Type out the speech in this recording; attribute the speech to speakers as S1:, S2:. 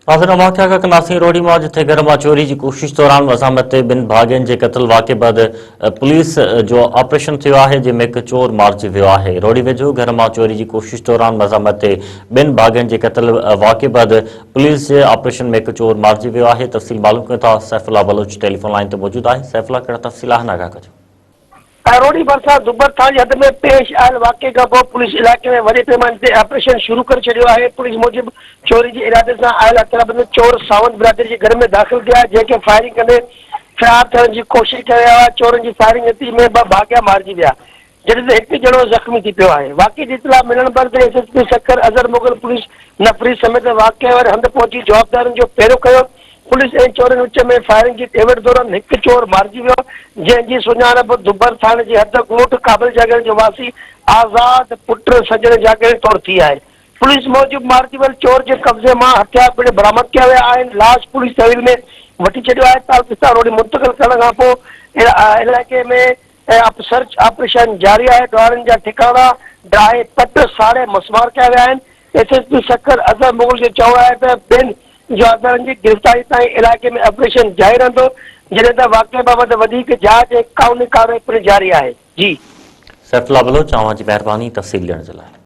S1: नाज़रीन वाक़िया का कंदासीं रोडी मां जिथे घर मां चोरी की कोशिश दौरान वज़ामत ते ॿिनि भाॻियुनि जे क़त्ल वाक़े बाद पुलिस जो ऑपरेशन थियो आहे जंहिंमें हिकु चोर मारिजी वियो आहे। रोडी वेझो घर मां चोरी की कोशिश दौरान वज़ामत ते ॿिनि भाॻियुनि जे क़त्ल वाक़े बाद पुलिस जे ऑपरेशन में हिकु चोर मारिजी वियो आहे। तफ़सील मालूम कयूं था सैफुल्ला बलोच टेलीफोन लाइन ते मौजूद आहे। सैफुल्ला कहिड़ा तफ़सील आहिनि आगाह कजो।
S2: रोडी भरिसां दुबर थाने जी हद में पेश आयल वाक़े खां पोइ पुलिस इलाइक़े में वॾे पैमाने ते ऑपरेशन शुरू करे छॾियो आहे। पुलिस मूजिबि चोरी जे इरादे सां आयल हथियारबंद चोर सावंत बिरादरी जे घर में दाख़िल थिया, जंहिंखे फायरिंग कंदे फ़रार थियण जी कोशिशि करे रहिया हुआ। चोरनि जी फायरिंग नतीजे में ॿ भाॻिया मारिजी विया, जॾहिं त हिकु ॼणो ज़ख़्मी थी पियो आहे। वाक़े जी इतला मिलण पर एसएसपी सक्कर अज़हर मुग़ल पुलिस नफ़री समेत वाक़े वारे हंधि पहुची जवाबदारनि जो पहिरो कयो। पुलिस ऐं चोरनि विच में फायरिंग जी टेवड़ दौरान हिकु चोर मारिजी वियो, जंहिंजी सुञाणप दुबर थाने जी हद ॻोठ काबिल जागर जो वासी आज़ाद पुट सजण जागर तौरु थी आहे। पुलिस मूजिबि मारिजी वियल चोर जे कब्ज़े मां हथियार पिणु बरामद कया विया आहिनि। लाश पुलिस तहवील में वठी छॾियो आहे। पाकिस्तान रोडी मुंतक़िल करण खां पोइ इलाइक़े में सर्च ऑपरेशन जारी आहे। ॾोहारनि जा ठिकाना ड्राहे तट साड़े मसमार कया विया आहिनि। एसएसपी सक्कर अज़हर मुग़ल जो चवणु आहे त ॿिनि जवाबदारनि जी गिरफ़्तारी ताईं इलाइक़े में ऑपरेशन जारी रहंदो, जॾहिं त वाक़े बाबति वधीक जांच ऐं कानूनी कार्रवाई पिणु जारी आहे। जी
S1: सैफुल्ला बलोच, तव्हां जी महिरबानी तफ़सील ॾियण जे लाइ।